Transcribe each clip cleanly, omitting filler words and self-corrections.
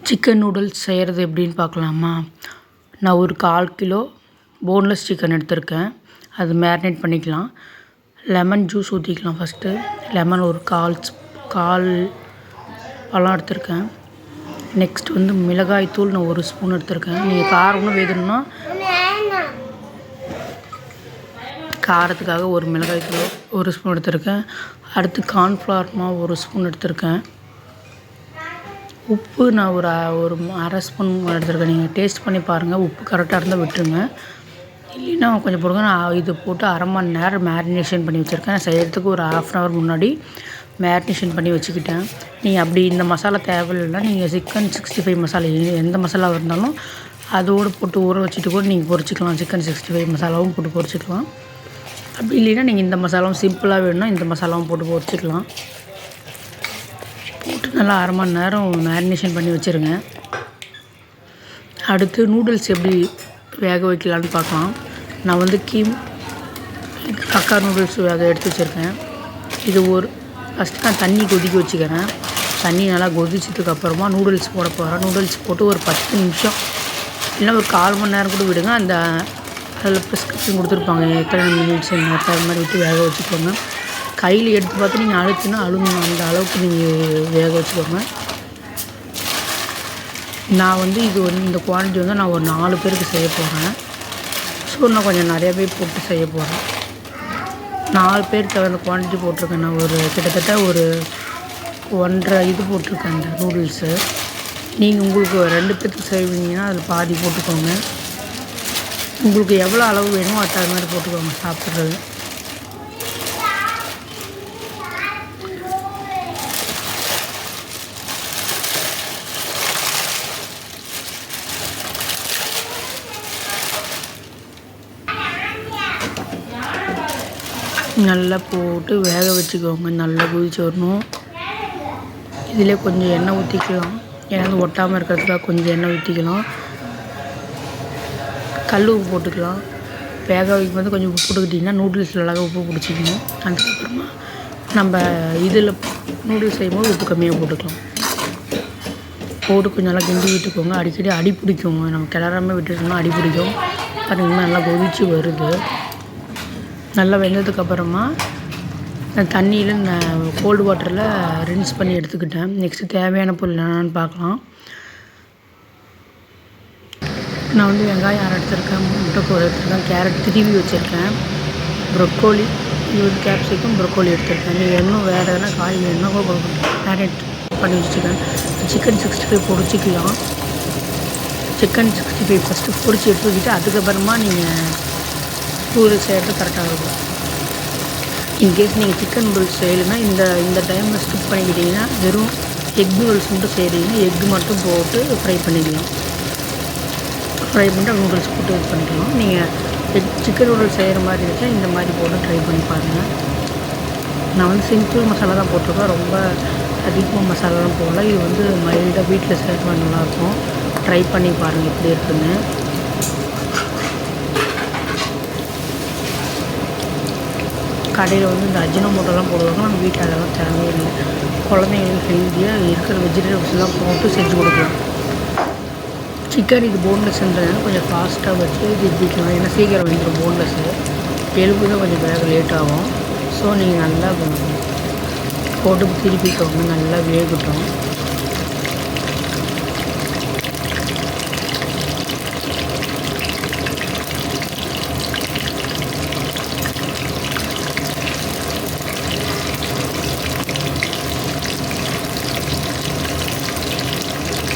Chicken noodles செய்கிறது எப்படின்னு பார்க்கலாமா? நான் ஒரு 1/4 கிலோ போன்லெஸ் சிக்கன் எடுத்திருக்கேன். அது மேரினேட் பண்ணிக்கலாம். லெமன் ஜூஸ் ஊற்றிக்கலாம். ஃபஸ்ட்டு லெமன் ஒரு கால் பழம் எடுத்திருக்கேன். நெக்ஸ்ட் வந்து மிளகாய் தூள் நான் 1 ஸ்பூன் எடுத்திருக்கேன். நீங்கள் காரம்னு வேணும்னா காரத்துக்காக ஒரு மிளகாய் தூள் 1 ஸ்பூன் எடுத்திருக்கேன். அடுத்து கார்ன்ஃப்ளவர் மாவு 1 ஸ்பூன் எடுத்திருக்கேன். உப்பு நான் ஒரு 1/2 ஸ்பூன் எடுத்துருக்கேன். நீங்கள் டேஸ்ட் பண்ணி பாருங்கள். உப்பு கரெக்டாக இருந்தால் விட்டுருங்க. இல்லைன்னா கொஞ்சம் போடுங்க. நான் இது போட்டு 1/2 மணி நேரம் மேரினேஷன் பண்ணி வச்சுருக்கேன். செய்கிறதுக்கு ஒரு 1/2 hour முன்னாடி மேரினேஷன் பண்ணி வச்சுக்கிட்டேன். நீங்கள் அப்படி இந்த மசாலா தேவையில்லைன்னா நீங்கள் சிக்கன் 65 மசாலா எந்த மசாலாவாக இருந்தாலும் அதோடு போட்டு ஊற வச்சுட்டு கூட நீங்கள் பொரிச்சிக்கலாம். சிக்கன் 65 மசாலாவும் போட்டு பொரிச்சிக்கலாம். அப்படி இல்லைன்னா நீங்கள் இந்த மசாலாவும் சிம்பிளாக வேணும்னா இந்த மசாலாவும் போட்டு பொரிச்சிக்கலாம். போட்டு நல்லா 1/2 மணி நேரம் மேரினேஷன் பண்ணி வச்சுருங்க. அடுத்து நூடுல்ஸ் எப்படி வேக வைக்கலான்னு பார்க்கலாம். நான் வந்து கக்கா நூடுல்ஸ் எடுத்து வச்சுருக்கேன். இது ஃபஸ்ட்டு நான் தண்ணி கொதிக்க வச்சுக்கிறேன். தண்ணி நல்லா கொதிச்சதுக்கப்புறமா நூடுல்ஸ் போட போகிறேன். நூடுல்ஸ் போட்டு ஒரு 10 நிமிஷம் இல்லைன்னா ஒரு 1/4 மணி நேரம் கூட விடுங்க. அதில் ப்ரிஸ்கிரிப்ஷன் கொடுத்துருப்பாங்க எத்தனை மினிட்ஸ் அது மாதிரி விட்டு வேக வச்சுக்கோங்க. கையில் எடுத்து பார்த்து நீங்கள் அழுங்கணும். அந்த அளவுக்கு நீங்கள் வேக வச்சுக்கோங்க. நான் வந்து இந்த குவான்டிட்டி வந்து நான் ஒரு 4 பேருக்கு செய்ய போகிறேன். ஸோ நான் கொஞ்சம் நிறையாவே போட்டு செய்ய போகிறேன். 4 பேருக்கு அந்த குவான்டிட்டி போட்டிருக்கேன். நான் கிட்டத்தட்ட ஒரு 1.5 இது போட்டிருக்கேன் அந்த நூடுல்ஸு. நீங்கள் உங்களுக்கு 2 பேருக்கு செய்வீங்கன்னா அதில் பாதி போட்டுக்கோங்க. உங்களுக்கு எவ்வளோ அளவு வேணுமோ அது மாதிரி போட்டுக்கோங்க சாப்பிட்றது. நல்லா போட்டு வேக வச்சுக்கோங்க. நல்லா கொதிச்சு வரணும். இதில் கொஞ்சம் எண்ணெய் ஊற்றிக்கலாம். ஏன்னா ஒட்டாமல் இருக்கிறதுக்காக கொஞ்சம் எண்ணெய் ஊற்றிக்கலாம். கல் உப்பு போட்டுக்கலாம். வேக வைக்கும் போது கொஞ்சம் உப்பு போட்டுக்கிட்டிங்கன்னா நூடுல்ஸில் அழகாக உப்பு பிடிச்சிக்கணும். அதுக்கப்புறமா நம்ம இதில் நூடுல்ஸ் செய்யும்போது உப்பு கம்மியாக போட்டுக்கலாம். போட்டு கொஞ்சம் நல்லா கிண்டி விட்டுக்கோங்க. அடிக்கடி அடி பிடிக்குங்க. நம்ம கிளறாமல் விட்டுட்டோம்னா அடி பிடிக்கும். பாருங்கள் நல்லா கொதிச்சு வருது. நல்லா வெந்ததுக்கப்புறமா தண்ணியில் நான் கோல்டு வாட்டரில் ரின்ஸ் பண்ணி எடுத்துக்கிட்டேன். நெக்ஸ்ட்டு தேவையான பொருள் என்னென்னு பார்க்கலாம். நான் வந்து வெங்காயம் 6 எடுத்துருக்கேன். முட்டைக்கோஸ் எடுத்துருக்கேன். கேரட் திருவி வச்சுருக்கேன். ப்ரொக்கோலி 20 கேப்சிகம் ப்ரொக்கோலி எடுத்துருக்கேன். நீங்கள் இன்னும் வேறு எதனா காய் வேணுன்னா கூட மேரினேட் பண்ணி வச்சுருக்கேன். சிக்கன் 65 பொரிச்சிக்கலாம். சிக்கன் 65 ஃபஸ்ட்டு பொரிச்சு எடுத்து வச்சுட்டு அதுக்கப்புறமா நீங்கள் நூடுல்ஸ் செய்கிறது கரெக்டாக இருக்கும். இன்கேஸ் நீங்கள் சிக்கன் நூடுல்ஸ் செய்யலைன்னா இந்த டைமில் ஸ்கிப் பண்ணிக்கிட்டிங்கன்னா வெறும் எக் நூடுல்ஸ் மட்டும் செய்கிறீங்கன்னா எக்கு மட்டும் போட்டு ஃப்ரை பண்ணிக்கலாம். ஃப்ரை பண்ணிட்டு நூடுல்ஸ் போட்டு இது பண்ணிக்கலாம். நீங்கள் சிக்கன் நூடுல்ஸ் செய்கிற மாதிரி இருந்தால் இந்த மாதிரி போட்டு ட்ரை பண்ணி பாருங்கள். நான் வந்து சிம்பிள் மசாலா தான் போட்டிருக்கேன். ரொம்ப அதிகமாக மசாலாலாம் போடல. இது வந்து மைல்டாக வீட்டில் செய்கிறது நல்லாயிருக்கும். ட்ரை பண்ணி பாருங்கள் எப்படி இருக்குன்னு. கடையில் வந்து இந்த அஜினோமோட்டோலாம் போடுவாங்க. நம்ம வீட்டில் அதெல்லாம் தேவையே இல்லை. குழந்தைங்களுக்கு ஹெல்த்தியாக இருக்கிற வெஜிடபிள்ஸ்லாம் போட்டு செஞ்சு கொடுக்கலாம். சிக்கன் இது போன்லெஸ்ன்றதுனால கொஞ்சம் ஃபாஸ்ட்டாக வச்சு திருப்பிக்கலாம். ஏன்னா சீக்கிரம் வந்துடும் போன்லெஸ்ஸு. எலும்பு தான் கொஞ்சம் வேக லேட் ஆகும். ஸோ நீங்கள் நல்லா போட்டு திருப்பிக்கோங்க. நல்லா வேகட்டும்.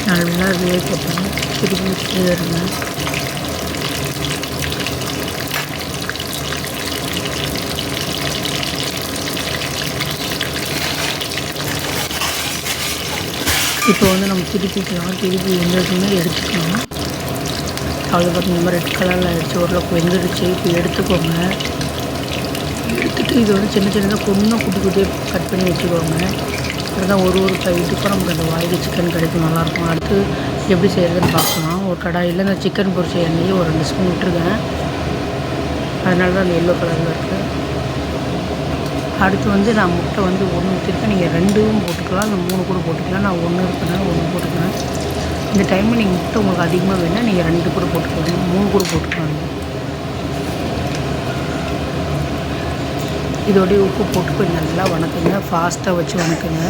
நல்லா வேகட்டும். திருப்பி இருங்க. இப்போ வந்து நம்ம திருப்பி வெந்ததுமே எடுத்துக்கலாம். அவ்வளோ பார்த்தீங்கன்னா ரெட் கலரில் ஆகிடுச்சு. ஓரளவுக்கு வெந்துடுச்சு. இப்போ எடுத்துக்கோங்க. எடுத்துகிட்டு இது வந்து சின்னதாக குட்டி குட்டியாக கட் பண்ணி வச்சுக்கோங்க. அதுதான் ஒரு இதுக்கும் நமக்கு அந்த வாய்க்கு சிக்கன் கிடைக்கும். நல்லாயிருக்கும். அடுத்து எப்படி செய்கிறதுன்னு பார்க்கலாம். ஒரு கடாயில் இந்த சிக்கன் பொரிச்ச எண்ணெயை ஒரு 2 ஸ்பூன் விட்டுருக்கேன். அதனால தான் அந்த எல்லோ கலரில் இருக்குது. அடுத்து வந்து நான் முட்டை வந்து 1 ஊற்றிருக்கேன். நீங்கள் 2 போட்டுக்கலாம். இல்லை 3 கூட போட்டுக்கலாம். நான் 1 இருக்குனால 1 போட்டுக்கிறேன். இந்த டைமில் நீங்கள் முட்டை உங்களுக்கு அதிகமாக வேணுன்னா நீங்கள் 2 கூட போட்டுக்கலாம், 3 கூட போட்டுக்கலாம். இதோடய உப்பு போட்டு கொஞ்சம் நல்லா வணக்குங்க, ஃபாஸ்ட்டாக வச்சு வணக்குங்க.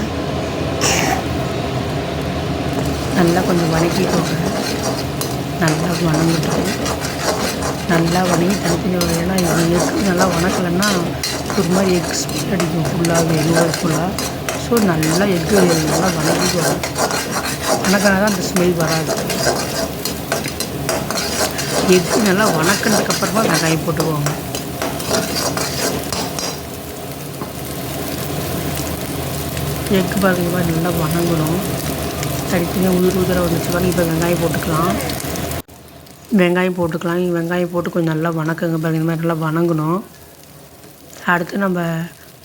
நல்லா கொஞ்சம் வணக்கிக்கோங்க. நல்லா வணங்கிட்டு நல்லா வணங்கி தனித்தனி வகையனா இது எக்கு நல்லா வணக்கலைன்னா ஒரு மாதிரி எக் ஸ்மெல் அடிக்கும் ஃபுல்லாகவே நூடுல்ஸ் ஃபுல்லாக. ஸோ நல்லா எக்கு நல்லா வணக்கிக்கோங்க. வணக்கினா தான் அந்த ஸ்மெல் வராது. எக்கு நல்லா வணக்கினதுக்கப்புறமா வெங்காயம் போட்டுக்குவோங்க. எக்கு பாருங்க நல்லா வணங்கணும். தனித்தனியாக உதிர வந்துச்சு பாருங்க. இப்போ வெங்காயம் போட்டுக்கலாம். வெங்காயம் போட்டு கொஞ்சம் நல்லா வணக்குங்க பாருங்க. இந்த மாதிரி நல்லா வணங்கணும். அடுத்து நம்ம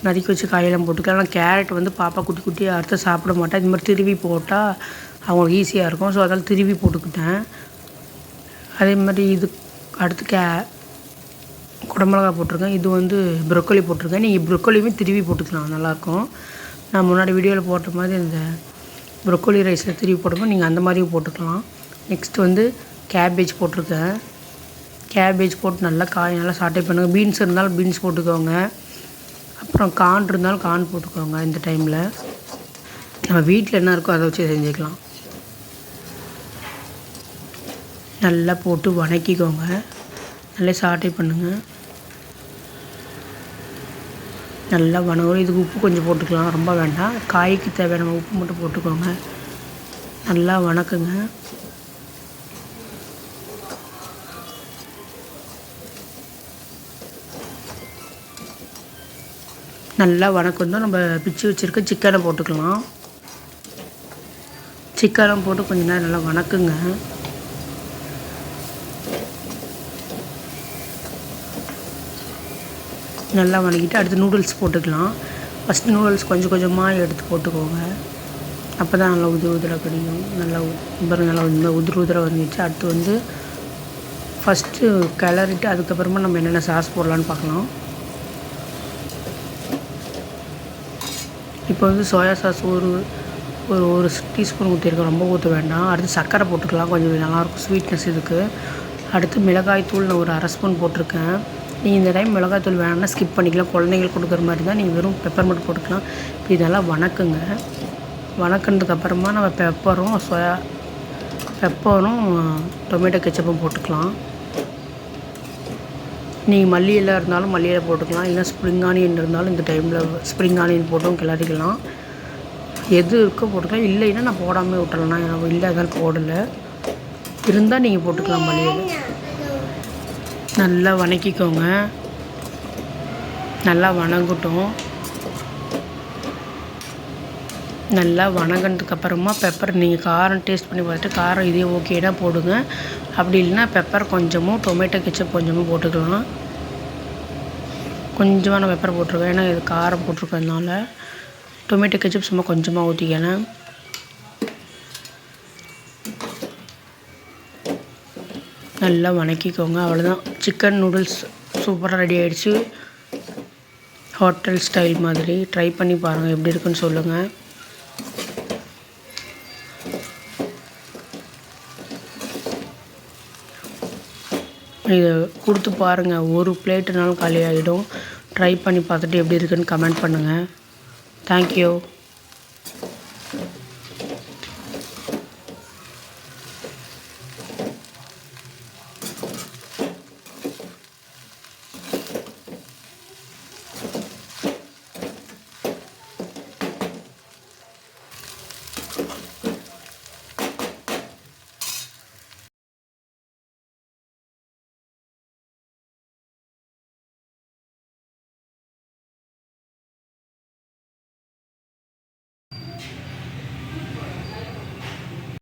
நறுக்கி வச்சு காயெல்லாம் போட்டுக்கலாம். ஆனால் கேரட் வந்து பாப்பா குட்டி குட்டியாக அறுத்து சாப்பிட மாட்டேன். இது மாதிரி திருவி போட்டால் அவங்களுக்கு ஈஸியாக இருக்கும். ஸோ அதனால் திருவி போட்டுக்கிட்டேன். அதே மாதிரி இது அடுத்து குடமிளகா போட்டிருக்கேன். இது வந்து ப்ரொக்கோலி போட்டிருக்கேன். நீங்கள் ப்ரொக்கோலியுமே திருவி போட்டுக்கலாம், நல்லாயிருக்கும். நான் முன்னாடி வீடியோவில் போட்ட மாதிரி இந்த ப்ரொக்கோலி ரைஸில் திருவி போடும்போது நீங்கள் அந்த மாதிரியும் போட்டுக்கலாம். நெக்ஸ்ட்டு வந்து கேபேஜ் போட்டிருக்கேன். கேபேஜ் போட்டு நல்லா காய் நல்லா சாட்டை பண்ணுங்கள். பீன்ஸ் இருந்தாலும் பீன்ஸ் போட்டுக்கோங்க. அப்புறம் கார்ன் இருந்தாலும் கார்ன் போட்டுக்கோங்க. இந்த டைமில் நம்ம வீட்டில் என்ன இருக்கோ அதை வச்சு செஞ்சுக்கலாம். நல்லா போட்டு வணக்கிக்கோங்க. நல்லா சாட்டை பண்ணுங்கள். நல்லா வணங்கணும். இதுக்கு உப்பு கொஞ்சம் போட்டுக்கலாம், ரொம்ப வேண்டாம். காய்க்கு தேவையான உப்பு மட்டும் போட்டுக்கோங்க. நல்லா வணக்குங்க. நல்லா வணக்கம் நம்ம பிச்சு வச்சுருக்க சிக்கனை போட்டுக்கலாம். சிக்கனை போட்டு கொஞ்சம் நேரம் நல்லா வணக்குங்க. நல்லா வணக்கிட்டு அடுத்து நூடுல்ஸ் போட்டுக்கலாம். ஃபஸ்ட்டு நூடுல்ஸ் கொஞ்சம் கொஞ்சமாக எடுத்து போட்டுக்கோங்க. அப்போ தான் நல்லா உதிர கிடைக்கும். நல்லா உதிர வந்துச்சு. அடுத்து வந்து ஃபஸ்ட்டு கிளறிட்டு அதுக்கப்புறமா நம்ம என்னென்ன சாஸ் போடலான்னு பார்க்கலாம். இப்போ வந்து சோயா சாஸ் ஒரு டீஸ்பூன் ஊற்றிருக்கேன், ரொம்ப ஊற்ற வேண்டாம். அடுத்து சர்க்கரை போட்டுக்கலாம், கொஞ்சம் நல்லாயிருக்கும் ஸ்வீட்னஸ் இதுக்கு. அடுத்து மிளகாய்த்தூள் நான் ஒரு 1/2 ஸ்பூன் போட்டிருக்கேன். நீங்கள் இந்த டைம் மிளகாய்த்தூள் வேணும்னா ஸ்கிப் பண்ணிக்கலாம். குழந்தைங்களுக்கு கொடுக்குற மாதிரி தான் நீங்கள் வெறும் பெப்பர் மட்டும் போட்டுக்கலாம். இப்போ இதெல்லாம் வணக்குங்க. வணக்கினதுக்கப்புறமா நம்ம பெப்பரும் டொமேட்டோ கெச்சப்பும் போட்டுக்கலாம். நீங்கள் மல்லி இலை இருந்தாலும் மல்லி இலை போட்டுக்கலாம். இல்லை ஸ்ப்ரிங் ஆனியன் இருந்தாலும் இந்த டைமில் ஸ்ப்ரிங் ஆனியன் போட்டும் கிளறிக்கலாம். எது இருக்கோ போட்டுக்கலாம். இல்லைன்னா நான் போடாமல் விட்டுறேன்னா இல்லை அதனால் போடலை. இருந்தால் நீங்கள் போட்டுக்கலாம் மல்லி இலை. நல்லா வணக்கிக்கோங்க. நல்லா வணங்கட்டும். நல்லா வணங்கினதுக்கப்புறமா பெப்பர் நீங்கள் காரம் டேஸ்ட் பண்ணி பார்த்துட்டு காரம் இதே ஓகேனா போடுங்க. அப்படி இல்லைன்னா பெப்பர் கொஞ்சமும் டொமேட்டோ கெச்சப் கொஞ்சமும் போட்டுக்கலாம். கொஞ்சமான பெப்பர் போட்டிருக்கேன், ஏன்னா இது காரம் போட்டிருக்கறதுனால. டொமேட்டோ கெச்சப் சும்மா கொஞ்சமாக ஊற்றிக்கிறேன். நல்லா வணக்கிக்கோங்க. அவ்வளோதான், சிக்கன் நூடுல்ஸ் சூப்பராக ரெடி ஆகிடுச்சு. ஹோட்டல் ஸ்டைல் மாதிரி ட்ரை பண்ணி பாருங்கள், எப்படி இருக்குன்னு சொல்லுங்கள். இதை கொடுத்து பாருங்கள், ஒரு பிளேட்டுனாலும் காலி ஆகிடும். ட்ரை பண்ணி பார்த்துட்டு எப்படி இருக்குன்னு கமெண்ட் பண்ணுங்கள். தேங்க்யூ.